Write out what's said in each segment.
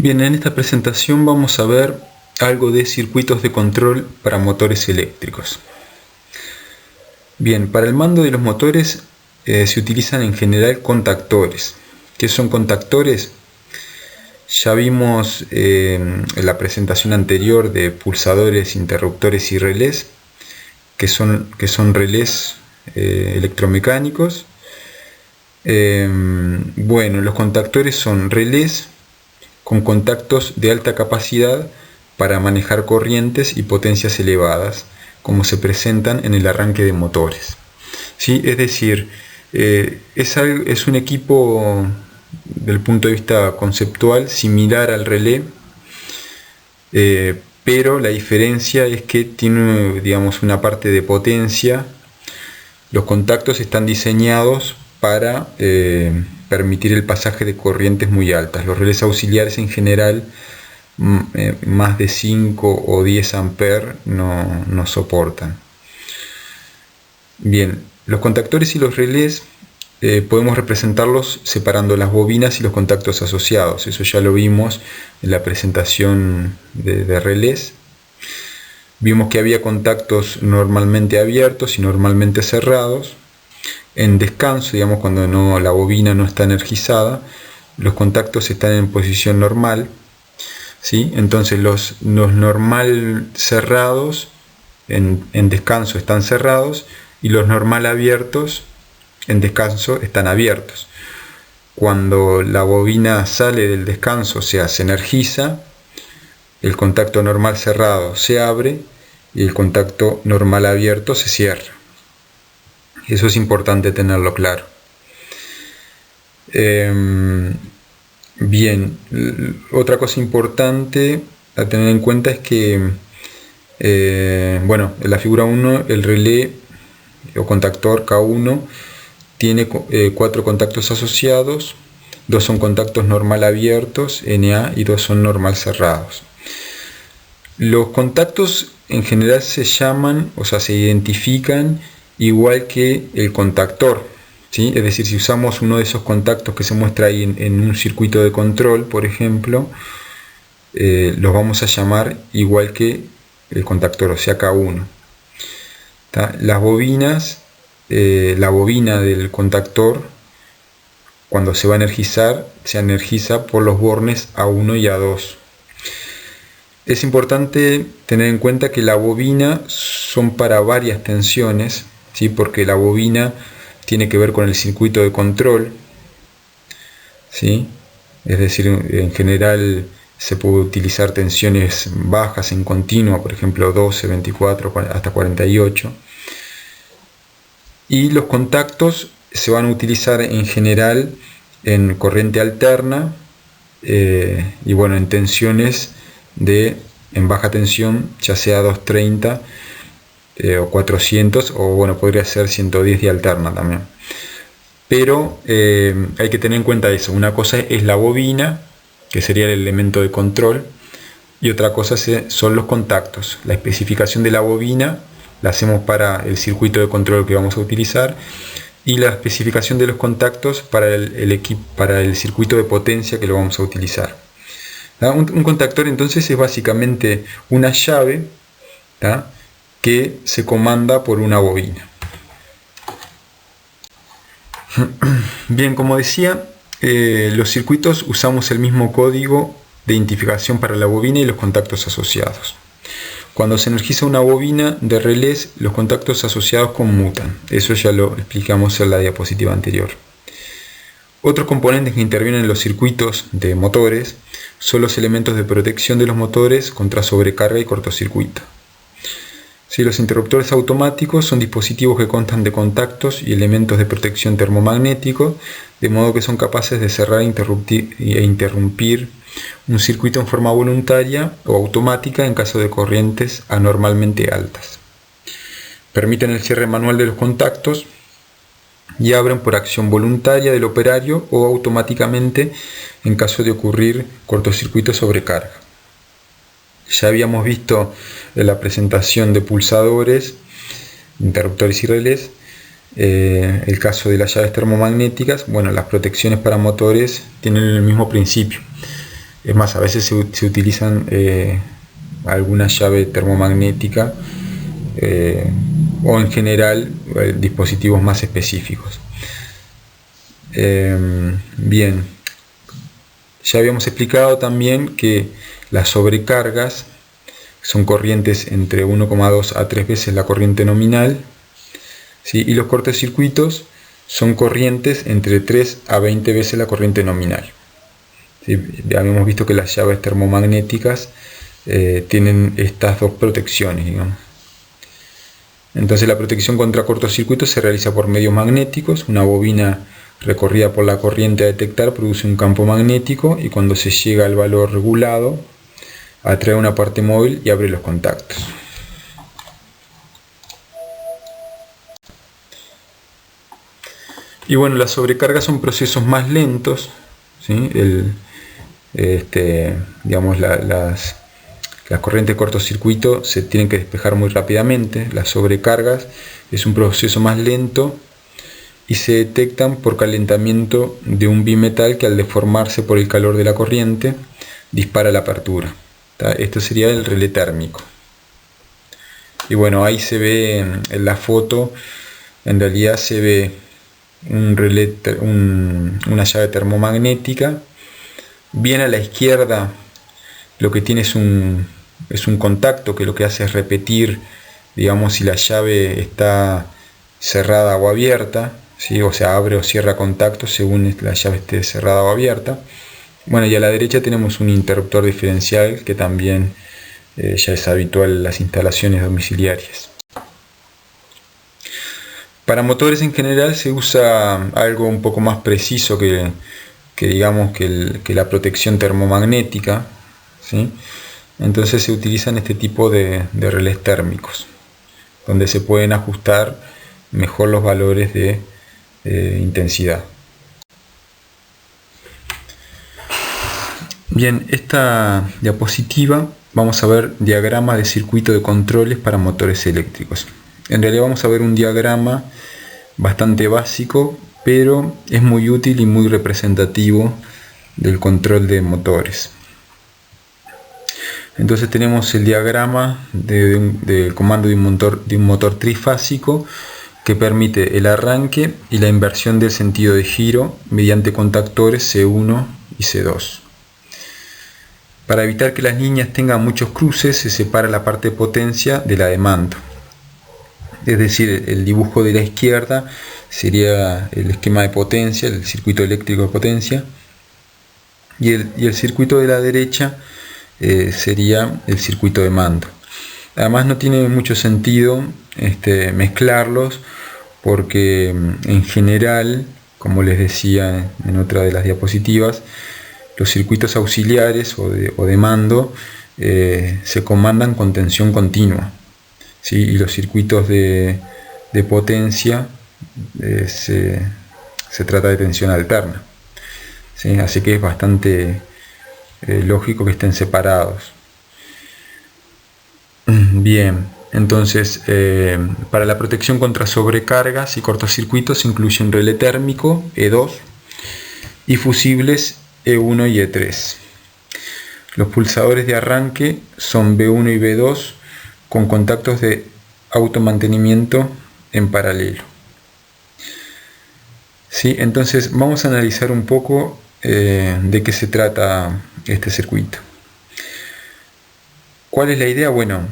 Bien, en esta presentación vamos a ver algo de circuitos de control para motores eléctricos. Bien, para el mando de los motores se utilizan en general contactores. ¿Qué son contactores? Ya vimos en la presentación anterior de pulsadores, interruptores y relés, que son relés electromecánicos. Bueno, los contactores son relés con contactos de alta capacidad para manejar corrientes y potencias elevadas, como se presentan en el arranque de motores. ¿Sí? Es decir, es un equipo del punto de vista conceptual similar al relé, pero la diferencia es que tiene, digamos, una parte de potencia. Los contactos están diseñados para permitir el pasaje de corrientes muy altas. Los relés auxiliares en general más de 5 o 10 amperes no soportan. Bien, los contactores y los relés podemos representarlos separando las bobinas y los contactos asociados. Eso ya lo vimos en la presentación de relés. Vimos que había contactos normalmente abiertos y normalmente cerrados. En descanso, digamos, cuando la bobina no está energizada, los contactos están en posición normal, ¿sí? Entonces los normal cerrados en descanso están cerrados y los normal abiertos en descanso están abiertos. Cuando la bobina sale del descanso, o sea, se energiza, el contacto normal cerrado se abre y el contacto normal abierto se cierra. Eso es importante tenerlo claro. Bien, otra cosa importante a tener en cuenta es que, bueno, en la figura 1 el relé o contactor K1 tiene 4 contactos asociados, 2 son contactos normal abiertos, NA, y 2 son normal cerrados. Los contactos en general se llaman, o sea, se identifican igual que el contactor, ¿sí? Es decir, si usamos uno de esos contactos que se muestra ahí en un circuito de control, por ejemplo, los vamos a llamar igual que el contactor, o sea, K1. Las bobinas, la bobina del contactor, cuando se va a energizar, se energiza por los bornes A1 y A2. Es importante tener en cuenta que la bobina son para varias tensiones, ¿sí? Porque la bobina tiene que ver con el circuito de control, ¿sí? Es decir, en general se puede utilizar tensiones bajas en continua, por ejemplo 12, 24, hasta 48. Y los contactos se van a utilizar en general en corriente alterna y bueno, en tensiones en baja tensión, ya sea 230 o 400, o bueno, podría ser 110 de alterna también. Pero hay que tener en cuenta eso. Una cosa es la bobina, que sería el elemento de control, y otra cosa son los contactos. La especificación de la bobina la hacemos para el circuito de control que vamos a utilizar, y la especificación de los contactos para el circuito de potencia que lo vamos a utilizar. Un contactor entonces es básicamente una llave, ¿tá?, que se comanda por una bobina. Bien, como decía, los circuitos usamos el mismo código de identificación para la bobina y los contactos asociados. Cuando se energiza una bobina de relés, los contactos asociados conmutan. Eso ya lo explicamos en la diapositiva anterior. Otros componentes que intervienen en los circuitos de motores son los elementos de protección de los motores contra sobrecarga y cortocircuito. Sí, los interruptores automáticos son dispositivos que constan de contactos y elementos de protección termomagnéticos, de modo que son capaces de cerrar e interrumpir un circuito en forma voluntaria o automática en caso de corrientes anormalmente altas. Permiten el cierre manual de los contactos y abren por acción voluntaria del operario o automáticamente en caso de ocurrir cortocircuito o sobrecarga. Ya habíamos visto en la presentación de pulsadores, interruptores y relés, el caso de las llaves termomagnéticas. Bueno, las protecciones para motores tienen el mismo principio. Es más, a veces se utilizan alguna llave termomagnética o en general dispositivos más específicos. Bien, ya habíamos explicado también que las sobrecargas son corrientes entre 1,2 a 3 veces la corriente nominal, ¿sí? Y los cortocircuitos son corrientes entre 3 a 20 veces la corriente nominal. ¿Sí? Ya habíamos visto que las llaves termomagnéticas tienen estas dos protecciones, digamos. Entonces la protección contra cortocircuitos se realiza por medios magnéticos. Una bobina recorrida por la corriente a detectar produce un campo magnético y cuando se llega al valor regulado atrae una parte móvil y abre los contactos. Y bueno, las sobrecargas son procesos más lentos, ¿sí? Digamos, las corrientes de cortocircuito se tienen que despejar muy rápidamente. Las sobrecargas es un proceso más lento y se detectan por calentamiento de un bimetal que al deformarse por el calor de la corriente dispara la apertura. Esto sería el relé térmico. Y bueno, ahí se ve en la foto, en realidad se ve una llave termomagnética. Bien a la izquierda lo que tiene es un contacto que lo que hace es repetir, digamos, si la llave está cerrada o abierta, ¿sí? O sea, abre o cierra contacto según la llave esté cerrada o abierta. Bueno, y a la derecha tenemos un interruptor diferencial que también ya es habitual en las instalaciones domiciliarias. Para motores en general se usa algo un poco más preciso que digamos que la protección termomagnética, ¿sí? Entonces se utilizan este tipo de relés térmicos, donde se pueden ajustar mejor los valores de intensidad. Bien, esta diapositiva vamos a ver diagrama de circuito de controles para motores eléctricos. En realidad vamos a ver un diagrama bastante básico, pero es muy útil y muy representativo del control de motores. Entonces tenemos el diagrama del comando de un motor trifásico que permite el arranque y la inversión del sentido de giro mediante contactores C1 y C2. Para evitar que las líneas tengan muchos cruces, se separa la parte de potencia de la de mando. Es decir, el dibujo de la izquierda sería el esquema de potencia, el circuito eléctrico de potencia, y el circuito de la derecha sería el circuito de mando. Además no tiene mucho sentido mezclarlos porque en general, como les decía en otra de las diapositivas, los circuitos auxiliares o de mando se comandan con tensión continua, ¿sí? Y los circuitos de potencia se trata de tensión alterna, ¿sí? Así que es bastante lógico que estén separados. Bien, entonces para la protección contra sobrecargas y cortocircuitos se incluye un relé térmico E2 y fusibles E1 y E3. Los pulsadores de arranque son B1 y B2 con contactos de automantenimiento en paralelo. ¿Sí? Entonces vamos a analizar un poco de qué se trata este circuito. ¿Cuál es la idea? Bueno,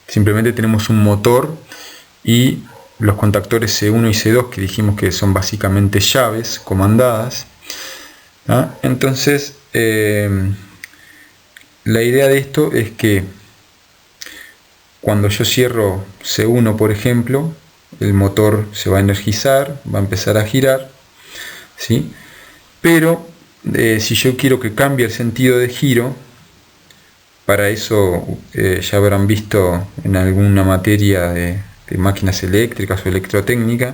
simplemente tenemos un motor y los contactores C1 y C2 que dijimos que son básicamente llaves comandadas. ¿Ah? Entonces la idea de esto es que cuando yo cierro C1, por ejemplo, el motor se va a energizar, va a empezar a girar, ¿sí? Pero si yo quiero que cambie el sentido de giro, para eso ya habrán visto en alguna materia de máquinas eléctricas o electrotécnica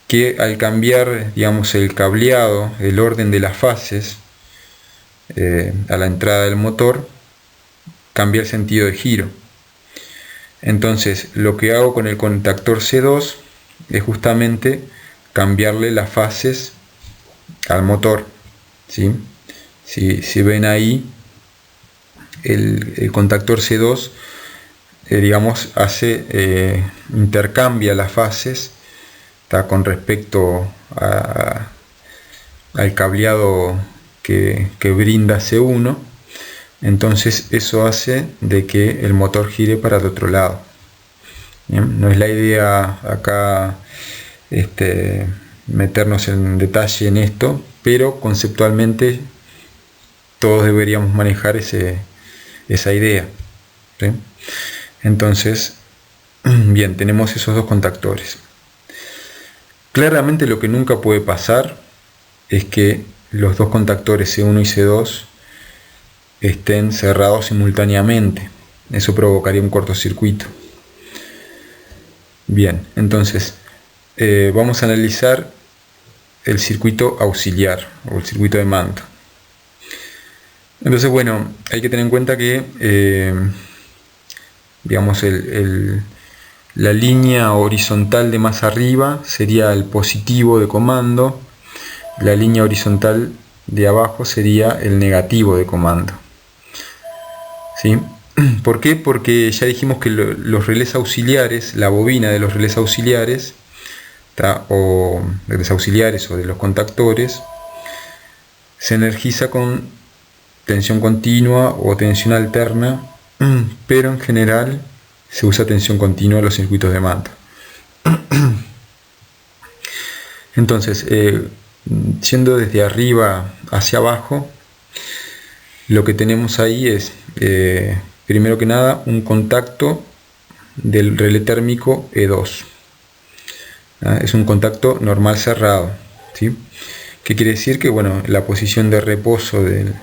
que al cambiar, digamos, el cableado, el orden de las fases a la entrada del motor, cambia el sentido de giro. Entonces lo que hago con el contactor C2 es justamente cambiarle las fases al motor, ¿sí? Si ven ahí, el contactor C2, digamos, intercambia las fases, ¿tá?, con respecto al cableado que brinda C1. Entonces eso hace de que el motor gire para el otro lado. Bien, no es la idea acá meternos en detalle en esto, pero conceptualmente todos deberíamos manejar esa idea, ¿sí? Entonces, bien, tenemos esos dos contactores. Claramente lo que nunca puede pasar es que los dos contactores C1 y C2 estén cerrados simultáneamente. Eso provocaría un cortocircuito. Bien, entonces vamos a analizar el circuito auxiliar o el circuito de mando. Entonces, bueno, hay que tener en cuenta que digamos la línea horizontal de más arriba sería el positivo de comando, la línea horizontal de abajo sería el negativo de comando, ¿sí? ¿Por qué? Porque ya dijimos que los relés auxiliares, la bobina de los relés auxiliares, o relés auxiliares o de los contactores, se energiza con tensión continua o tensión alterna, pero en general se usa tensión continua en los circuitos de mando. Entonces, yendo desde arriba hacia abajo, lo que tenemos ahí es, primero que nada, un contacto del relé térmico E2. Es un contacto normal cerrado, ¿sí? ¿Qué quiere decir? Que, bueno, la posición de reposo de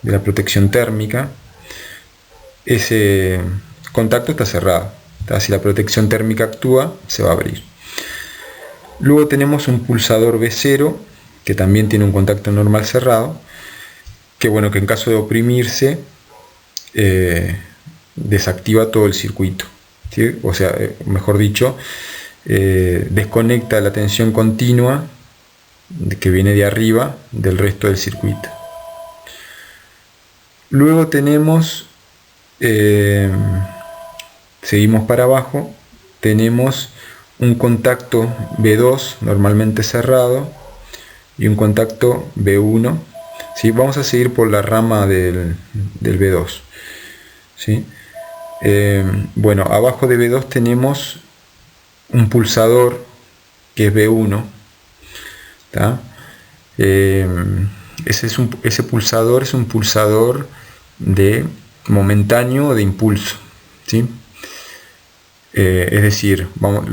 la protección térmica, ese contacto está cerrado. Si la protección térmica actúa, se va a abrir. Luego tenemos un pulsador B0, que también tiene un contacto normal cerrado, que, bueno, que en caso de oprimirse desactiva todo el circuito, ¿sí? O sea, mejor dicho, desconecta la tensión continua que viene de arriba del resto del circuito. Luego tenemos, seguimos para abajo, tenemos un contacto B2 normalmente cerrado y un contacto B1, ¿sí? Vamos a seguir por la rama del B2, ¿sí? Bueno, abajo de B2 tenemos un pulsador que es B1, ¿tá? Ese pulsador es un pulsador de momentáneo de impulso, ¿sí? Es decir,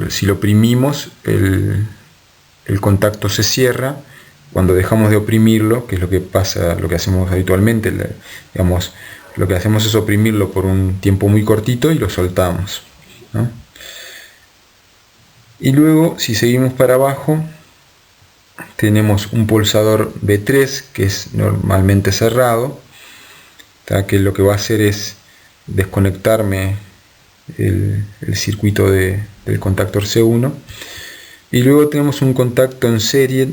si lo oprimimos, el contacto se cierra. Cuando dejamos de oprimirlo, que es lo que pasa, lo que hacemos habitualmente, digamos, lo que hacemos es oprimirlo por un tiempo muy cortito y lo soltamos, ¿no? Y luego, si seguimos para abajo, tenemos un pulsador B3 que es normalmente cerrado, que lo que va a hacer es desconectarme el circuito del contactor C1. Y luego tenemos un contacto en serie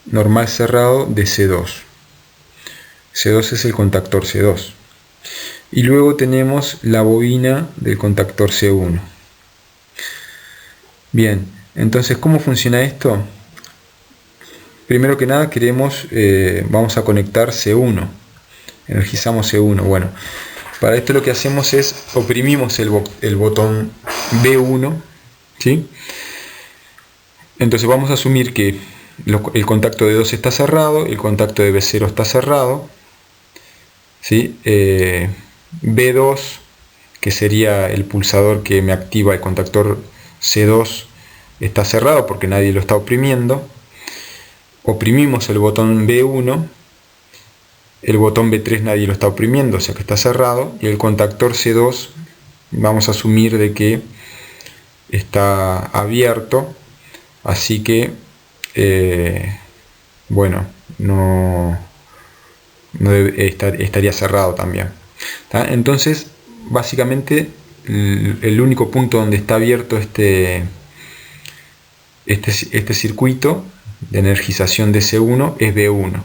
normal cerrado de C2. C2 es el contactor C2. Y luego tenemos la bobina del contactor C1. Bien, entonces, ¿cómo funciona esto? Primero que nada vamos a conectar C1. Energizamos C1. Bueno, para esto lo que hacemos es oprimimos el botón B1, ¿sí? Entonces vamos a asumir que el contacto de B2 está cerrado, el contacto de B0 está cerrado, ¿sí? B2, que sería el pulsador que me activa el contactor C2, está cerrado porque nadie lo está oprimiendo. Oprimimos el botón B1, el botón B3 nadie lo está oprimiendo, o sea que está cerrado, y el contactor C2 vamos a asumir de que está abierto, así que bueno, estaría cerrado también, ¿tá? Entonces, básicamente el único punto donde está abierto este circuito de energización de C1 es B1.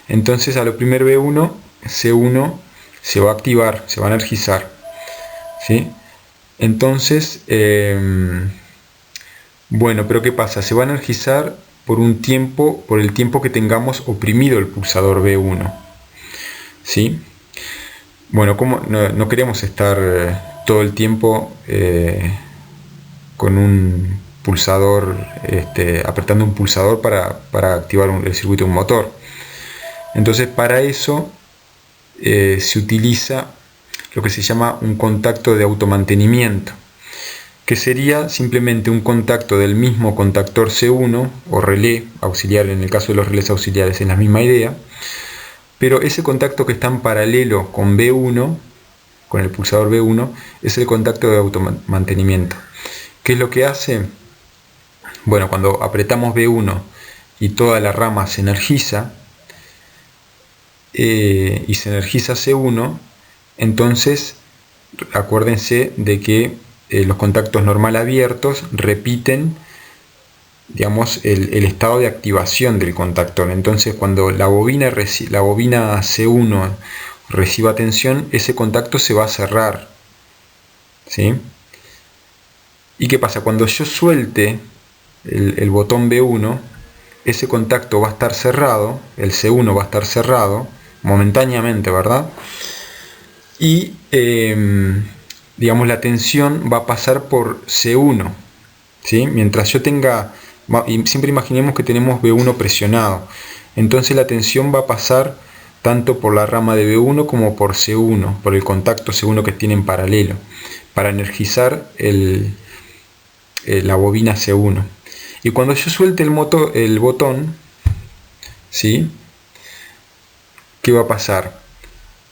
Entonces al oprimir B1, C1 se va a activar, se va a energizar, ¿sí? Entonces, bueno, pero ¿qué pasa? Se va a energizar por un tiempo, por el tiempo que tengamos oprimido el pulsador B1, ¿sí? Bueno, como no queremos estar todo el tiempo con un pulsador, apretando un pulsador para activar el circuito de un motor. Entonces, para eso se utiliza lo que se llama un contacto de automantenimiento, que sería simplemente un contacto del mismo contactor C1 o relé auxiliar. En el caso de los relés auxiliares es la misma idea, pero ese contacto que está en paralelo con B1, con el pulsador B1, es el contacto de automantenimiento. ¿Qué es lo que hace? Bueno, cuando apretamos B1 y toda la rama se energiza, y se energiza C1, entonces acuérdense de que los contactos normal abiertos repiten, digamos, el estado de activación del contactor. Entonces cuando la bobina C1 reciba tensión, ese contacto se va a cerrar, ¿sí? ¿Y qué pasa? Cuando yo suelte el botón B1, ese contacto va a estar cerrado, el C1 va a estar cerrado momentáneamente, ¿verdad? Y digamos, la tensión va a pasar por C1, ¿sí? Mientras yo tenga, y siempre imaginemos que tenemos B1 presionado, entonces la tensión va a pasar tanto por la rama de B1 como por C1, por el contacto C1 que tiene en paralelo, para energizar la bobina C1. Y cuando yo suelte el botón, ¿sí? ¿Qué va a pasar?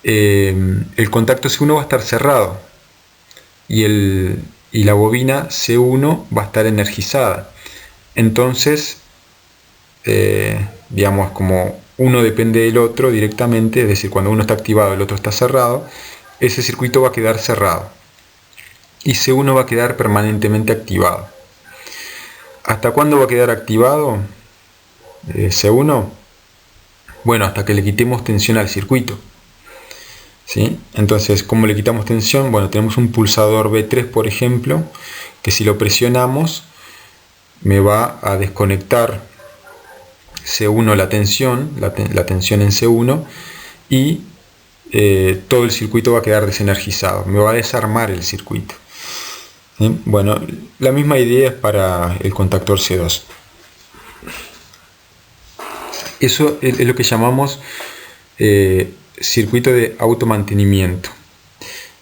El contacto C1 va a estar cerrado y la bobina C1 va a estar energizada. Entonces, digamos, como uno depende del otro directamente, es decir, cuando uno está activado y el otro está cerrado, ese circuito va a quedar cerrado y C1 va a quedar permanentemente activado. ¿Hasta cuándo va a quedar activado C1? Bueno, hasta que le quitemos tensión al circuito, ¿sí? Entonces, ¿cómo le quitamos tensión? Bueno, tenemos un pulsador B3, por ejemplo, que si lo presionamos me va a desconectar C1 la tensión en C1, y todo el circuito va a quedar desenergizado, me va a desarmar el circuito, ¿sí? Bueno, la misma idea es para el contactor C2. Eso es lo que llamamos circuito de automantenimiento.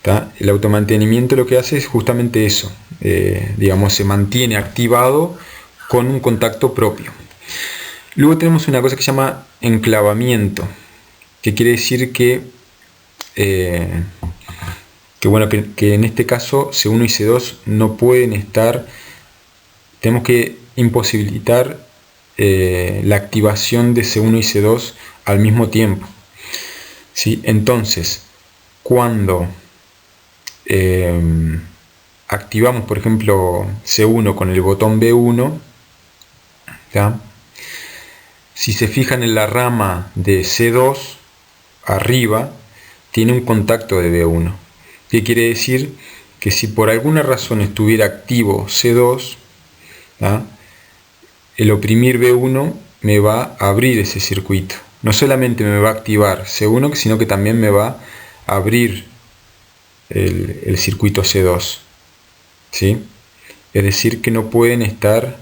¿Tá? El automantenimiento lo que hace es justamente eso, digamos, se mantiene activado con un contacto propio. Luego tenemos una cosa que se llama enclavamiento, que quiere decir que en este caso C1 y C2 no pueden estar, tenemos que imposibilitar la activación de C1 y C2 al mismo tiempo, ¿sí? Entonces, cuando activamos, por ejemplo, C1 con el botón B1, ¿ya? Si se fijan en la rama de C2, arriba, tiene un contacto de B1. ¿Qué quiere decir? Que si por alguna razón estuviera activo C2, ¿ya? El oprimir B1 me va a abrir ese circuito. No solamente me va a activar C1, sino que también me va a abrir el circuito C2, ¿sí? Es decir, que no pueden estar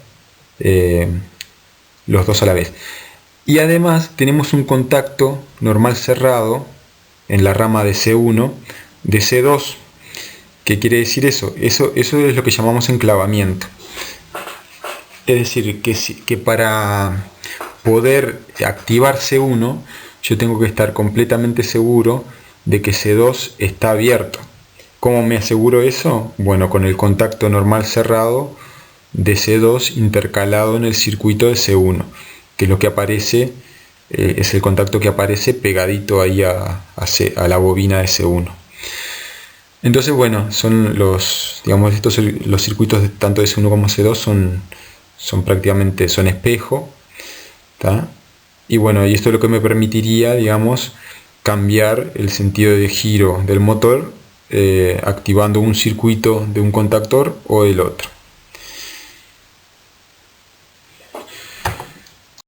los dos a la vez. Y además tenemos un contacto normal cerrado en la rama de C1 de C2. ¿Qué quiere decir eso? Eso es lo que llamamos enclavamiento. Es decir, que para poder activar C1 yo tengo que estar completamente seguro de que C2 está abierto. ¿Cómo me aseguro eso? Bueno, con el contacto normal cerrado de C2 intercalado en el circuito de C1, que lo que aparece es el contacto que aparece pegadito ahí a la bobina de C1. Entonces, bueno, son los circuitos tanto de C1 como C2 son prácticamente espejo, ¿tá? Y bueno, y esto es lo que me permitiría, digamos, cambiar el sentido de giro del motor activando un circuito de un contactor o del otro.